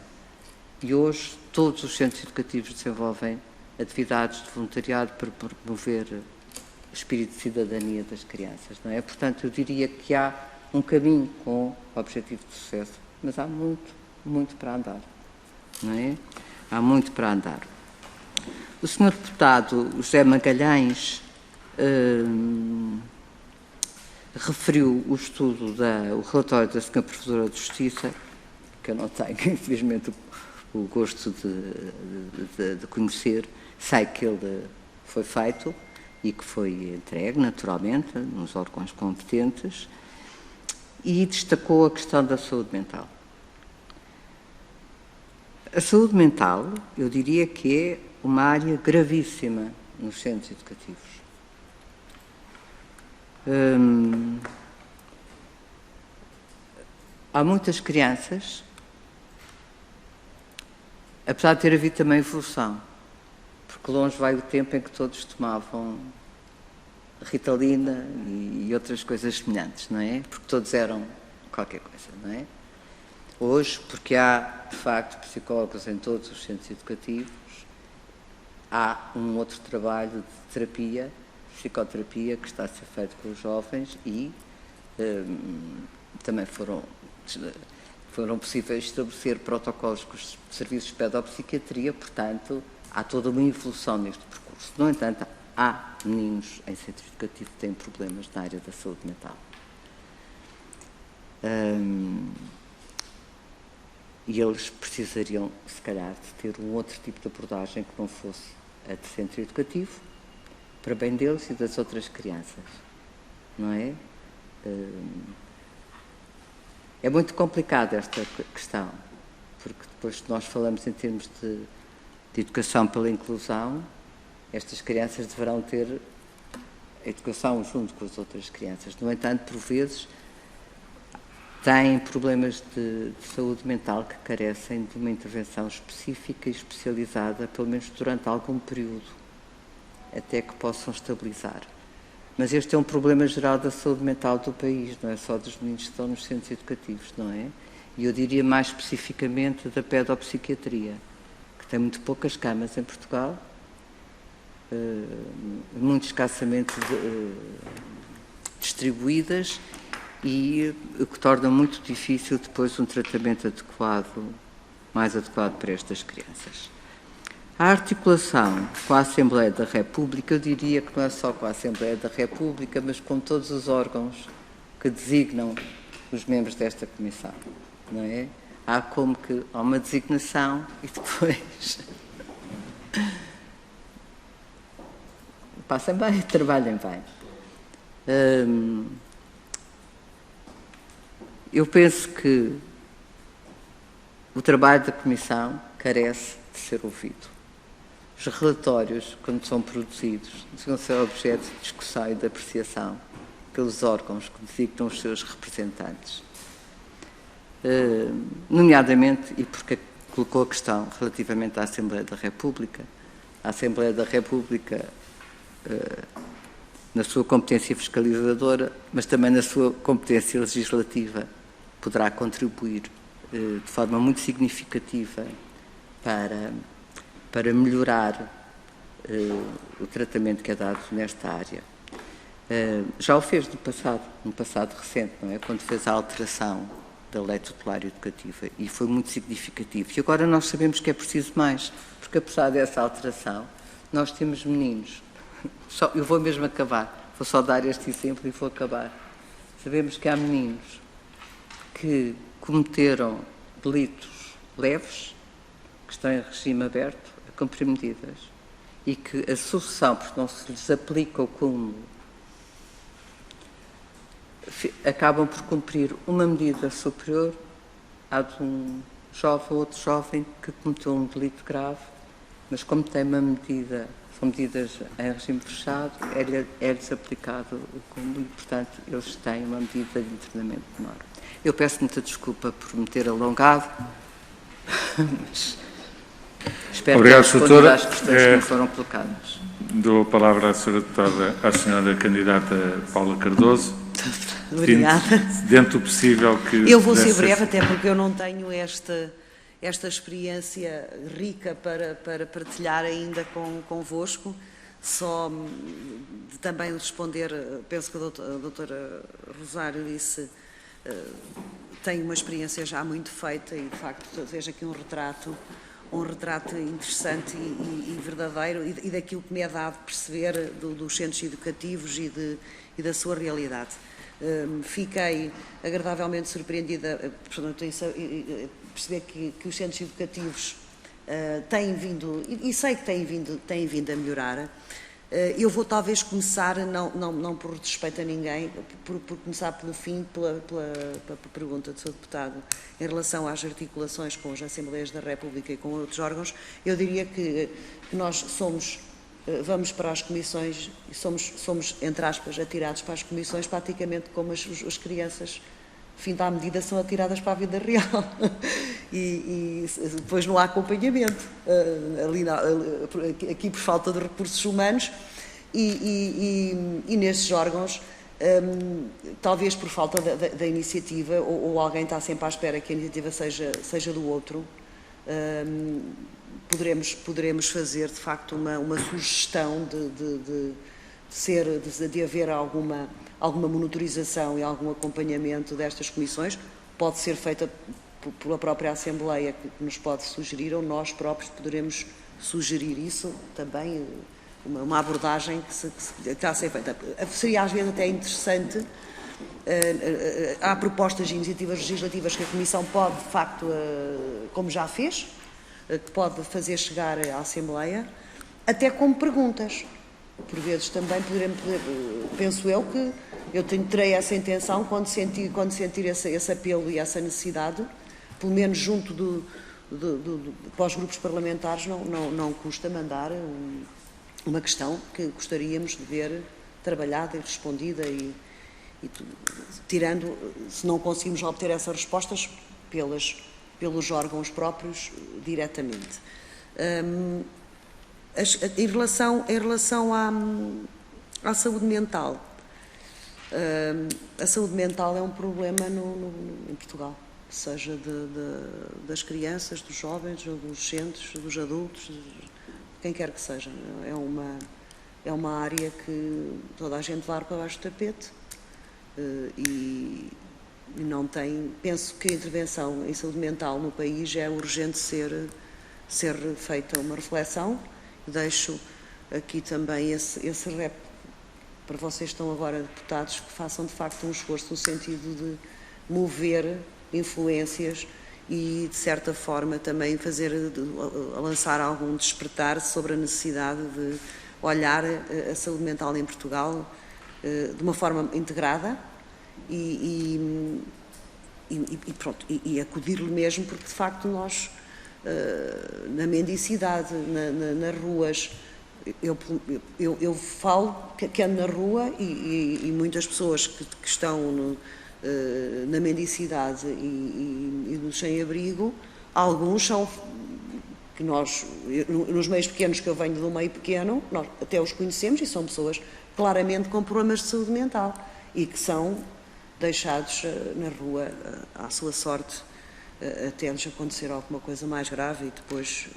E hoje todos os centros educativos desenvolvem atividades de voluntariado para promover o espírito de cidadania das crianças, não é? Portanto, eu diria que há um caminho com objetivo de sucesso, mas há muito, muito para andar, não é? Há muito para andar. O Sr. Deputado José Magalhães referiu o estudo, o relatório da Sra. Professora de Justiça, que eu não tenho, infelizmente, o gosto de conhecer. Sei que ele foi feito e que foi entregue, naturalmente, nos órgãos competentes, e destacou a questão da saúde mental. A saúde mental, eu diria que é uma área gravíssima nos centros educativos. Há muitas crianças, apesar de ter havido também evolução, porque longe vai o tempo em que todos tomavam Ritalina e outras coisas semelhantes, não é? Porque todos eram qualquer coisa, não é? Hoje, porque há, de facto, psicólogos em todos os centros educativos, há um outro trabalho de terapia, psicoterapia, que está a ser feito com os jovens e também foram possíveis estabelecer protocolos com os serviços de pedopsiquiatria, portanto, há toda uma evolução neste percurso. No entanto, há meninos em centro educativo que têm problemas na área da saúde mental. E eles precisariam, se calhar, de ter um outro tipo de abordagem que não fosse a de centro educativo, para bem deles e das outras crianças, não é? É muito complicada esta questão, porque depois nós falamos em termos de educação pela inclusão, estas crianças deverão ter educação junto com as outras crianças. No entanto, por vezes, têm problemas de saúde mental que carecem de uma intervenção específica e especializada, pelo menos durante algum período, até que possam estabilizar. Mas este é um problema geral da saúde mental do país, não é só dos meninos que estão nos centros educativos, não é? E eu diria mais especificamente da pedopsiquiatria, que tem muito poucas camas em Portugal, muito escassamente distribuídas, e o que torna muito difícil depois um tratamento adequado, mais adequado para estas crianças. A articulação com a Assembleia da República, eu diria que não é só com a Assembleia da República, mas com todos os órgãos que designam os membros desta comissão, não é? Há como que há uma designação e depois passem bem e trabalhem bem. Eu penso que o trabalho da Comissão carece de ser ouvido. Os relatórios, quando são produzidos, devem ser objeto de discussão e de apreciação pelos órgãos que designam os seus representantes. Nomeadamente, e porque colocou a questão relativamente à Assembleia da República, a Assembleia da República, na sua competência fiscalizadora, mas também na sua competência legislativa, poderá contribuir de forma muito significativa para melhorar o tratamento que é dado nesta área. Já o fez no passado recente, não é? Quando fez a alteração da lei tutelar educativa, e foi muito significativo. E agora nós sabemos que é preciso mais, porque apesar dessa alteração, nós temos meninos. Eu vou mesmo acabar, vou só dar este exemplo e vou acabar. Sabemos que há meninos que cometeram delitos leves, que estão em regime aberto, a cumprir medidas, e que a sucessão, porque não se lhes aplica o cúmulo, acabam por cumprir uma medida superior à de um jovem ou outro jovem que cometeu um delito grave, mas como tem uma medida, são medidas em regime fechado, é-lhes aplicado o cúmulo e, portanto, eles têm uma medida de internamento menor. Eu peço muita desculpa por me ter alongado, mas espero que responder às questões que me foram colocadas. Dou a palavra à senhora candidata Paula Cardoso. Obrigada. Dentro do possível que... Eu vou ser breve, até porque eu não tenho esta experiência rica para partilhar ainda convosco. Só também responder, penso que a doutora Rosário disse, tem uma experiência já muito feita e, de facto, vejo aqui um retrato interessante e verdadeiro e daquilo que me é dado perceber dos centros educativos e da sua realidade. Fiquei agradavelmente surpreendida por perceber que os centros educativos têm vindo, e sei que têm vindo a melhorar. Eu vou talvez começar, não por respeito a ninguém, por começar pelo fim, pela pergunta do Sr. Deputado, em relação às articulações com as Assembleias da República e com outros órgãos. Eu diria que nós vamos para as comissões e somos, entre aspas, atirados para as comissões praticamente como as crianças, fim da medida, são atiradas para a vida real. E depois não há acompanhamento, aqui por falta de recursos humanos e nesses órgãos, talvez por falta da iniciativa, ou alguém está sempre à espera que a iniciativa seja do outro, poderemos fazer, de facto, uma sugestão de haver alguma monitorização e algum acompanhamento destas comissões. Pode ser feita pela própria Assembleia, que nos pode sugerir, ou nós próprios poderemos sugerir isso também, uma abordagem que está a ser feita. Seria às vezes até interessante, há propostas de iniciativas legislativas que a Comissão pode, de facto, como já fez, que pode fazer chegar à Assembleia, até como perguntas. Por vezes também penso eu que eu terei essa intenção quando sentir esse apelo e essa necessidade, pelo menos junto para os grupos parlamentares, não custa mandar uma questão que gostaríamos de ver trabalhada e respondida e tirando, se não conseguimos obter essas respostas, pelos órgãos próprios diretamente. Em relação à saúde mental, a saúde mental é um problema em Portugal, seja das crianças, dos jovens, dos adolescentes, dos adultos, quem quer que seja. É uma área que toda a gente vai para baixo do tapete e não tem... Penso que a intervenção em saúde mental no país é urgente ser feita uma reflexão. Deixo aqui também esse rep para vocês que estão agora deputados, que façam de facto um esforço no sentido de mover influências e, de certa forma, também lançar algum despertar sobre a necessidade de olhar a saúde mental em Portugal de uma forma integrada e pronto, e acudir-lhe mesmo, porque de facto nós, na mendicidade, nas ruas, eu falo que ando na rua e muitas pessoas que estão na mendicidade e no sem-abrigo, alguns são que nós, nos meios pequenos, que eu venho de um meio pequeno, nós até os conhecemos e são pessoas claramente com problemas de saúde mental e que são deixados na rua à sua sorte até lhes acontecer alguma coisa mais grave e depois,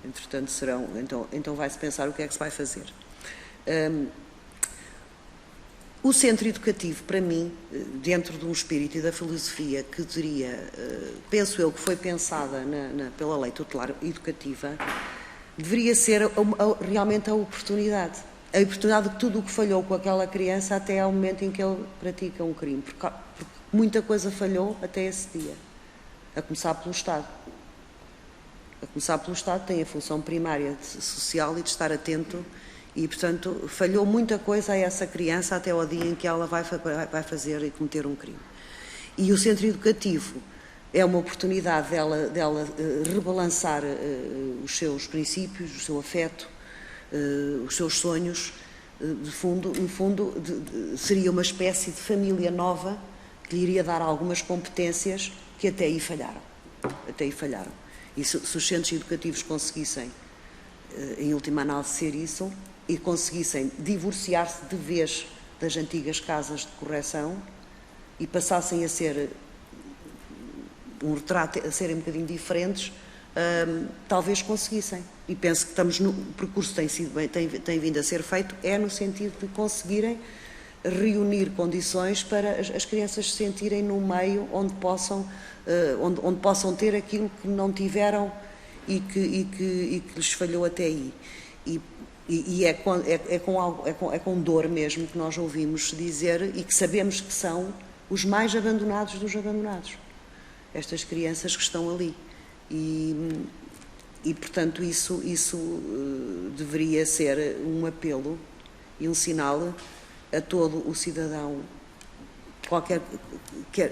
entretanto, então vai-se pensar o que é que se vai fazer. O centro educativo, para mim, dentro de um espírito e da filosofia que diria, penso eu, que foi pensada pela lei tutelar educativa, deveria ser realmente a oportunidade de que tudo o que falhou com aquela criança até ao momento em que ele pratica um crime, porque muita coisa falhou até esse dia, a começar pelo Estado. A começar pelo Estado tem a função primária social e de estar atento e, portanto, falhou muita coisa a essa criança até ao dia em que ela vai fazer e cometer um crime. E o centro educativo é uma oportunidade dela rebalançar os seus princípios, o seu afeto, os seus sonhos. No fundo, seria uma espécie de família nova que lhe iria dar algumas competências que até aí falharam. E se os centros educativos conseguissem, em última análise, ser isso, e conseguissem divorciar-se de vez das antigas casas de correção e passassem a ser um retrato, a serem um bocadinho diferentes, talvez conseguissem. E penso que o percurso tem vindo a ser feito, no sentido de conseguirem reunir condições para as crianças se sentirem num meio onde possam ter aquilo que não tiveram e que lhes falhou até aí. E é com dor mesmo que nós ouvimos dizer e que sabemos que são os mais abandonados dos abandonados, estas crianças que estão ali. E portanto, isso deveria ser um apelo e um sinal a todo o cidadão,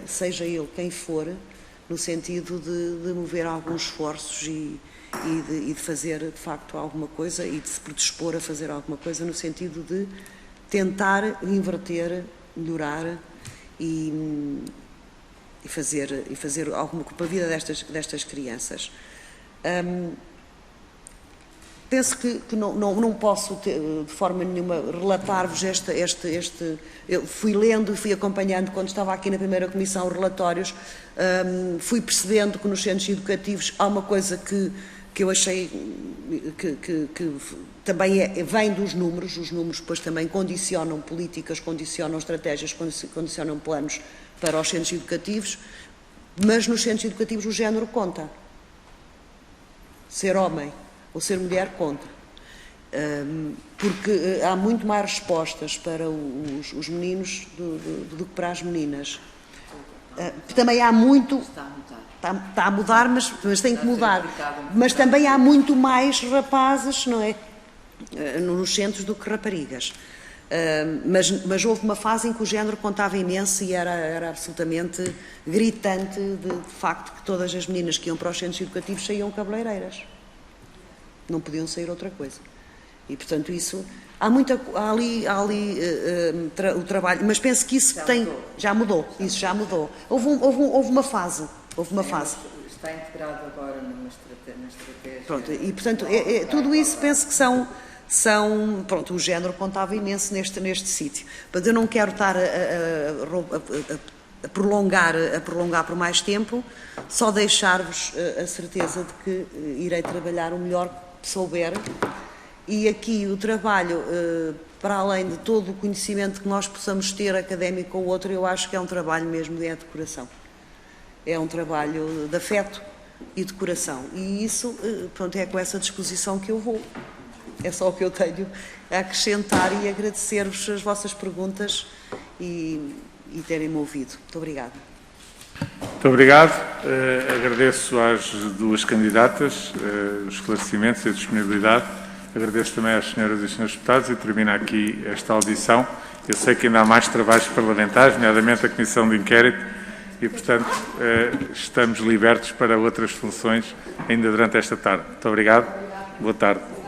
seja ele quem for, no sentido de mover alguns esforços e de fazer, de facto, alguma coisa e de se predispor a fazer alguma coisa no sentido de tentar inverter, melhorar e fazer alguma coisa para a vida destas crianças. Penso que não posso, de forma nenhuma, relatar-vos eu fui lendo e fui acompanhando, quando estava aqui na primeira comissão, relatórios, fui percebendo que nos centros educativos há uma coisa que eu achei que também vem dos números. Os números depois também condicionam políticas, condicionam estratégias, condicionam planos para os centros educativos, mas nos centros educativos o género conta. Ser homem ou ser mulher conta. Porque há muito mais respostas para os meninos do que para as meninas. Também há muito... Está a mudar, mas tem que mudar. Mas também há muito mais rapazes, não é? Nos centros do que raparigas. Mas houve uma fase em que o género contava imenso e era absolutamente gritante, de facto, que todas as meninas que iam para os centros educativos saíam cabeleireiras. Não podiam sair outra coisa. E, portanto, isso... Há ali o trabalho, mas penso que isso já mudou. Isso já mudou. Houve uma fase. Está integrado agora na estratégia. Pronto, e, portanto, tudo isso penso que são... Pronto, o género contava imenso neste sítio. Mas eu não quero estar a prolongar por mais tempo, só deixar-vos a certeza de que irei trabalhar o melhor que souber. E aqui o trabalho, para além de todo o conhecimento que nós possamos ter, académico ou outro, eu acho que é um trabalho mesmo de coração. É um trabalho de afeto e de coração. E isso, pronto, é com essa disposição que eu vou. É só o que eu tenho a acrescentar e agradecer-vos as vossas perguntas e terem-me ouvido. Muito obrigada. Muito obrigado. Agradeço às duas candidatas os esclarecimentos e a disponibilidade. Agradeço também às senhoras e senhores deputados e termino aqui esta audição. Eu sei que ainda há mais trabalhos parlamentares, nomeadamente a Comissão de Inquérito, e, portanto, estamos libertos para outras funções ainda durante esta tarde. Muito obrigado. Boa tarde.